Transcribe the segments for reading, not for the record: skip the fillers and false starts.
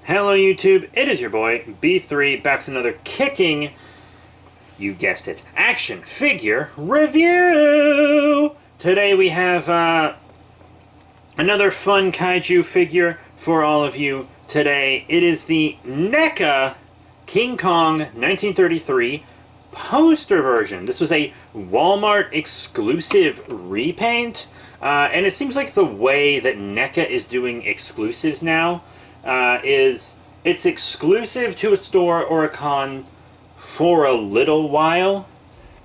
Hello YouTube, it is your boy, B3, back with another kicking, you guessed it, action figure review! Today we have another fun kaiju figure for all of you today. It is the NECA King Kong 1933 poster version. This was a Walmart exclusive repaint, and it seems like the way that NECA is doing exclusives now is it's exclusive to a store or a con for a little while,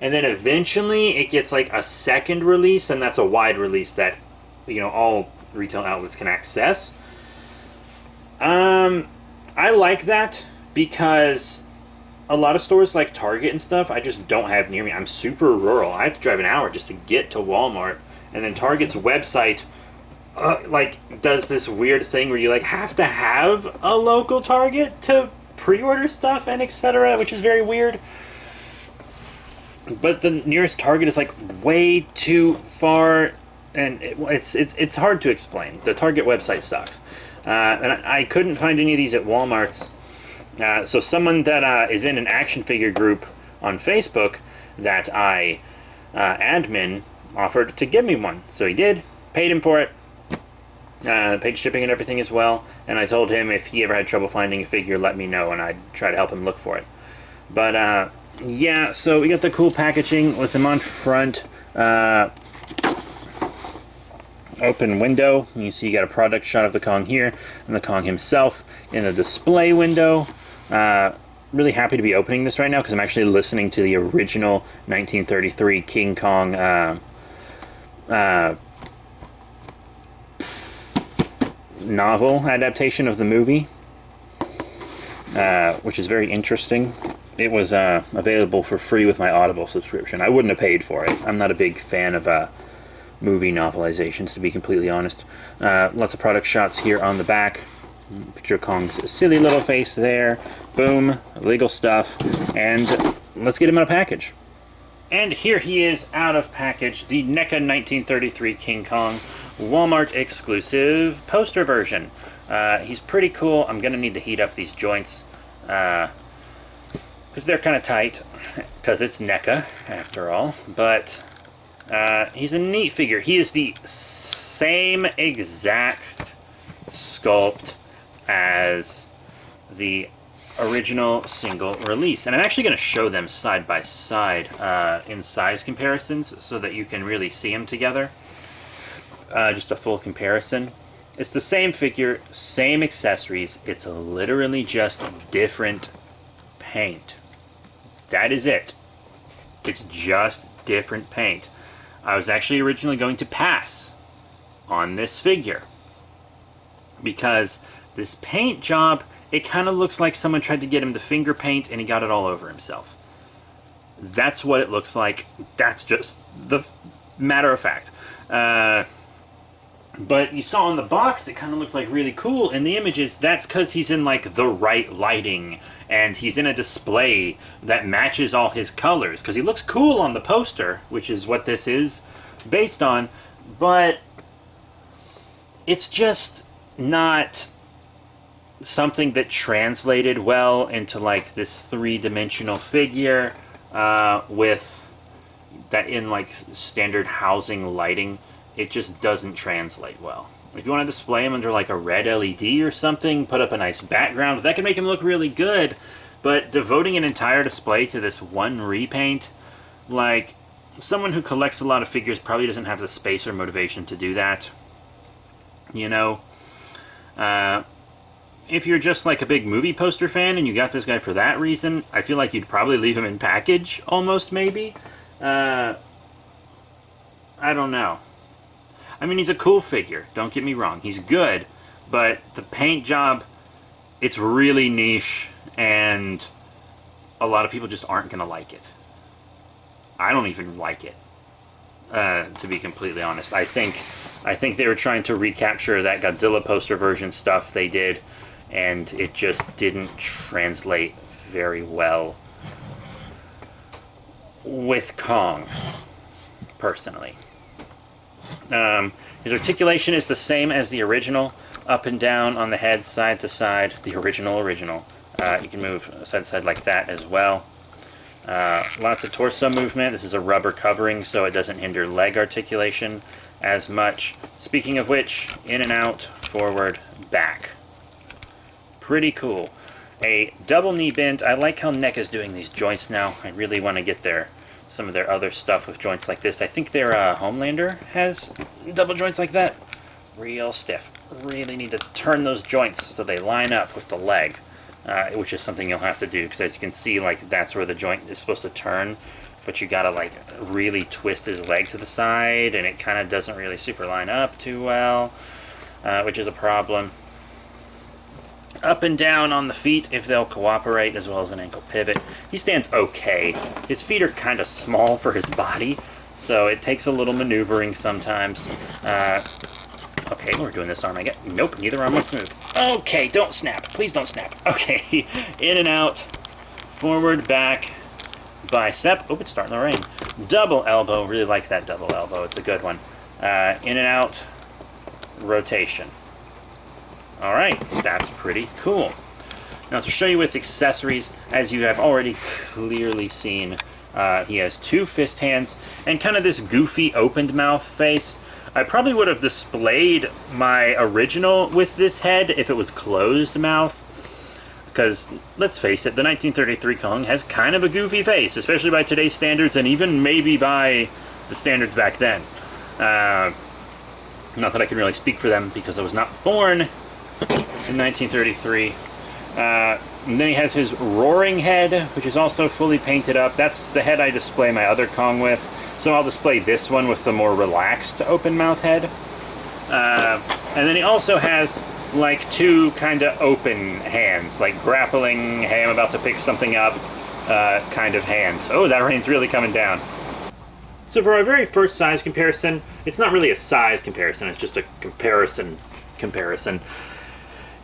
and then eventually it gets like a second release, and that's a wide release that, you know, all retail outlets can access. I like that because a lot of stores like Target and stuff I just don't have near me. I'm super rural. I have to drive an hour just to get to Walmart, and then Target's website does this weird thing where you have to have a local Target to pre-order stuff and etc., which is very weird. But the nearest Target is way too far, and it's hard to explain. The Target website sucks, and I couldn't find any of these at Walmart's. So someone that is in an action figure group on Facebook that I admin offered to give me one, so he did. Paid him for it. Paid shipping and everything as well, and I told him if he ever had trouble finding a figure, let me know and I'd try to help him look for it. But yeah, so we got the cool packaging with him on front, open window. You see you got a product shot of the Kong here and the Kong himself in the display window. Really happy to be opening this right now because I'm actually listening to the original 1933 King Kong novel adaptation of the movie, which is very interesting. It was available for free with my Audible subscription. I wouldn't have paid for it. I'm not a big fan of movie novelizations, to be completely honest. Lots of product shots here on the back. Picture of Kong's silly little face there. Boom, legal stuff. And let's get him in a package. And here he is out of package, the NECA 1933 King Kong Walmart exclusive poster version. He's pretty cool. I'm going to need to heat up these joints because they're kind of tight because it's NECA after all. But he's a neat figure. He is the same exact sculpt as the original single release, and I'm actually going to show them side by side in size comparisons so that you can really see them together. Just a full comparison. It's the same figure, same accessories. It's literally just different paint. That is it. It's just different paint. I was actually originally going to pass on this figure because this paint job, it kind of looks like someone tried to get him to finger paint and he got it all over himself. That's what it looks like. That's just the matter of fact. But you saw on the box, it kind of looked like really cool in the images. That's because he's in the right lighting and he's in a display that matches all his colors. Because he looks cool on the poster, which is what this is based on. But it's just not something that translated well into this three-dimensional figure with that in standard housing lighting. It just doesn't translate well. If you want to display him under a red LED or something, put up a nice background, that can make him look really good. But devoting an entire display to this one repaint, someone who collects a lot of figures probably doesn't have the space or motivation to do that. You know? If you're just a big movie poster fan and you got this guy for that reason, I feel like you'd probably leave him in package, almost, maybe. I don't know. I mean, he's a cool figure, don't get me wrong. He's good, but the paint job, it's really niche, and a lot of people just aren't going to like it. I don't even like it, to be completely honest. I think they were trying to recapture that Godzilla poster version stuff they did, and it just didn't translate very well with Kong, personally. His articulation is the same as the original, up and down on the head, side to side, the original. You can move side to side like that as well. Lots of torso movement. This is a rubber covering, so it doesn't hinder leg articulation as much. Speaking of which, in and out, forward, back. Pretty cool. A double knee bend. I like how NECA's doing these joints now. I really want to get some of their other stuff with joints like this. I think their Homelander has double joints like that. Real stiff. Really need to turn those joints so they line up with the leg, which is something you'll have to do, because as you can see, like, that's where the joint is supposed to turn, but you gotta like really twist his leg to the side, and it kind of doesn't really super line up too well, which is a problem. Up and down on the feet if they'll cooperate, as well as an ankle pivot. He stands okay. His feet are kind of small for his body, so it takes a little maneuvering sometimes. Okay, we're doing this arm again. Nope, neither arm wants to move. Okay, don't snap. Please don't snap. Okay, in and out, forward, back, bicep. Oh, it's starting to rain. Double elbow. Really like that double elbow. It's a good one. In and out, rotation. All right, that's pretty cool. Now to show you with accessories, as you have already clearly seen, he has two fist hands and kind of this goofy opened mouth face. I probably would have displayed my original with this head if it was closed mouth, because let's face it, the 1933 Kong has kind of a goofy face, especially by today's standards, and even maybe by the standards back then. Not that I can really speak for them, because I was not born in 1933. And then he has his roaring head, which is also fully painted up. That's the head I display my other Kong with, so I'll display this one with the more relaxed open mouth head. And then he also has like two kind of open hands, like grappling, hey, I'm about to pick something up kind of hands. Oh, that rain's really coming down. So for our very first size comparison, it's not really a size comparison, it's just a comparison.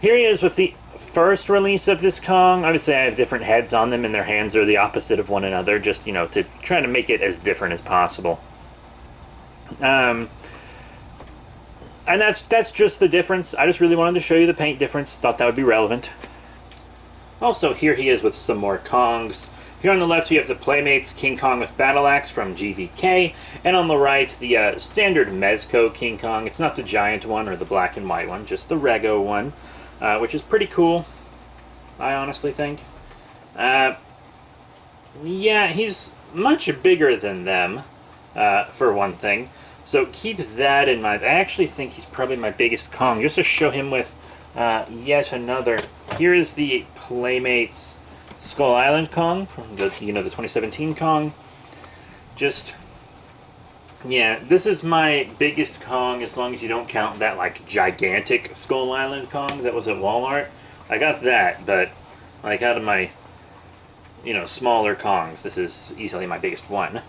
Here he is with the first release of this Kong. Obviously I have different heads on them and their hands are the opposite of one another, just, you know, to try to make it as different as possible. And that's just the difference. I just really wanted to show you the paint difference. Thought that would be relevant. Also, here he is with some more Kongs. Here on the left we have the Playmates King Kong with Battle Axe from GVK, and on the right the standard Mezco King Kong. It's not the giant one or the black and white one, just the Rego one, which is pretty cool, I honestly think. Yeah, he's much bigger than them, for one thing. So keep that in mind. I actually think he's probably my biggest Kong, just to show him with yet another. Here is the Playmates Skull Island Kong from the 2017 Kong. Just, yeah, this is my biggest Kong, as long as you don't count that like gigantic Skull Island Kong that was at Walmart. I got that, but like out of my, smaller Kongs, this is easily my biggest one.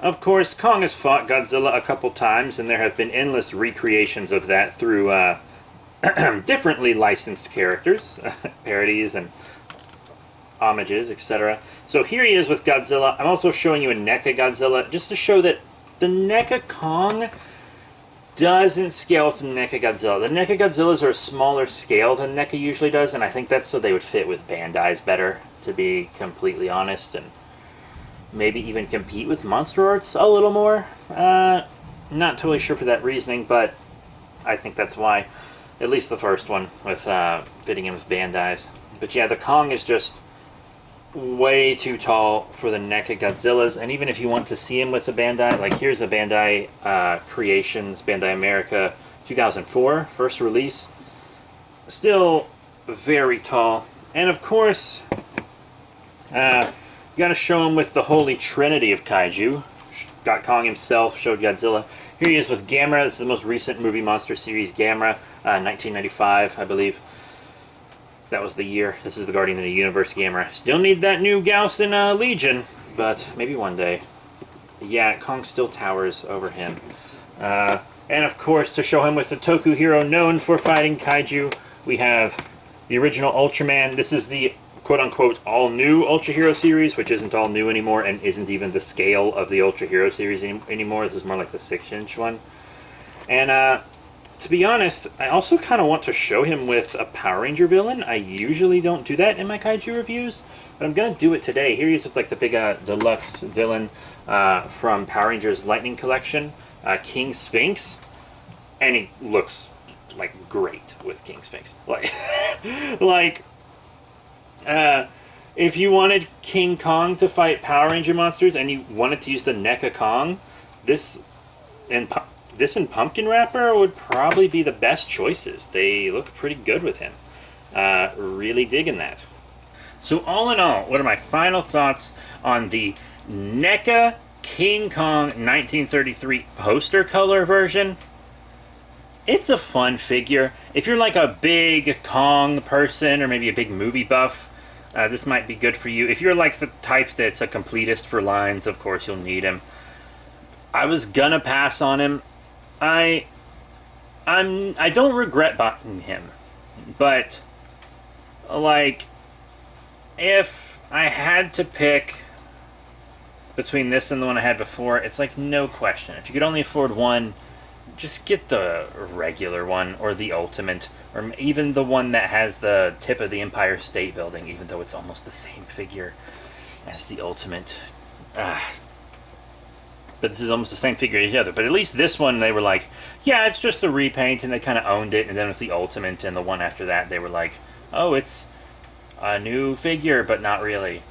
Of course, Kong has fought Godzilla a couple times, and there have been endless recreations of that through differently licensed characters, parodies and homages, etc. So here he is with Godzilla. I'm also showing you a NECA Godzilla, just to show that the NECA Kong doesn't scale to NECA Godzilla. The NECA Godzillas are a smaller scale than NECA usually does, and I think that's so they would fit with Bandai's better, to be completely honest, and maybe even compete with Monster Arts a little more. Not totally sure for that reasoning, but I think that's why. At least the first one, with fitting in with Bandai's. But yeah, the Kong is just way too tall for the NECA Godzillas, and even if you want to see him with a Bandai, like here's a Bandai Creations, Bandai America 2004, first release. Still very tall. And of course, you gotta show him with the holy trinity of kaiju. Got Kong himself, showed Godzilla. Here he is with Gamera. This is the most recent movie monster series, Gamera, 1995, I believe. That was the year. This is the Guardian of the Universe Gamera. Still need that new Gauss in Legion, but maybe one day. Yeah, Kong still towers over him. And of course, to show him with the Toku hero known for fighting kaiju, we have the original Ultraman. This is the quote-unquote all-new Ultra Hero series, which isn't all new anymore and isn't even the scale of the Ultra Hero series anymore. This is more like the 6-inch one. And to be honest, I also kind of want to show him with a Power Ranger villain. I usually don't do that in my kaiju reviews, but I'm going to do it today. Here he is with like the big deluxe villain from Power Rangers Lightning Collection, King Sphinx. And he looks like great with King Sphinx. If you wanted King Kong to fight Power Ranger monsters and you wanted to use the NECA Kong, this and Pumpkin Wrapper would probably be the best choices. They look pretty good with him. Really digging that. So all in all, what are my final thoughts on the NECA King Kong 1933 poster color version? It's a fun figure. If you're like a big Kong person or maybe a big movie buff, this might be good for you. If you're like the type that's a completist for lines, of course you'll need him. I was gonna pass on him. I don't regret buying him, but like if I had to pick between this and the one I had before, it's like no question. If you could only afford one, just get the regular one or the Ultimate, or even the one that has the tip of the Empire State Building, even though it's almost the same figure as the Ultimate. But this is almost the same figure as the other. But at least this one, they were like, yeah, it's just the repaint, and they kind of owned it. And then with the Ultimate and the one after that, they were like, oh, it's a new figure, but not really.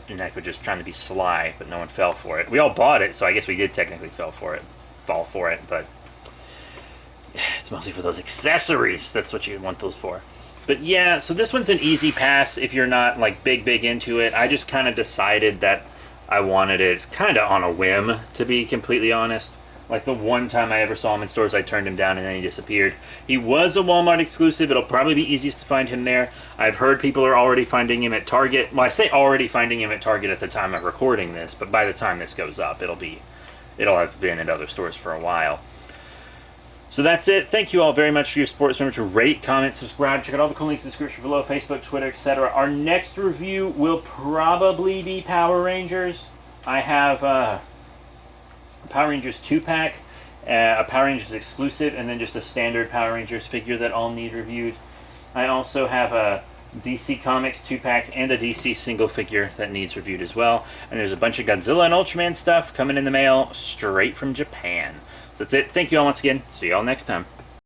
And NECA was just trying to be sly, but no one fell for it. We all bought it, so I guess we did technically fall for it, but it's mostly for those accessories. That's what you want those for. But yeah, so this one's an easy pass if you're not like big into it. I just kind of decided that I wanted it kind of on a whim, to be completely honest. Like the one time I ever saw him in stores, I turned him down and then he disappeared. He was a Walmart exclusive. It'll probably be easiest to find him there. I've heard people are already finding him at Target. Well, I say already finding him at Target at the time of recording this, but by the time this goes up, it'll have been at other stores for a while. So that's it. Thank you all very much for your support. Remember to rate, comment, subscribe. Check out all the cool links in the description below. Facebook, Twitter, etc. Our next review will probably be Power Rangers. I have a Power Rangers 2-pack, a Power Rangers exclusive, and then just a standard Power Rangers figure that all need reviewed. I also have a DC Comics 2-pack and a DC single figure that needs reviewed as well. And there's a bunch of Godzilla and Ultraman stuff coming in the mail straight from Japan. That's it. Thank you all once again. See you all next time.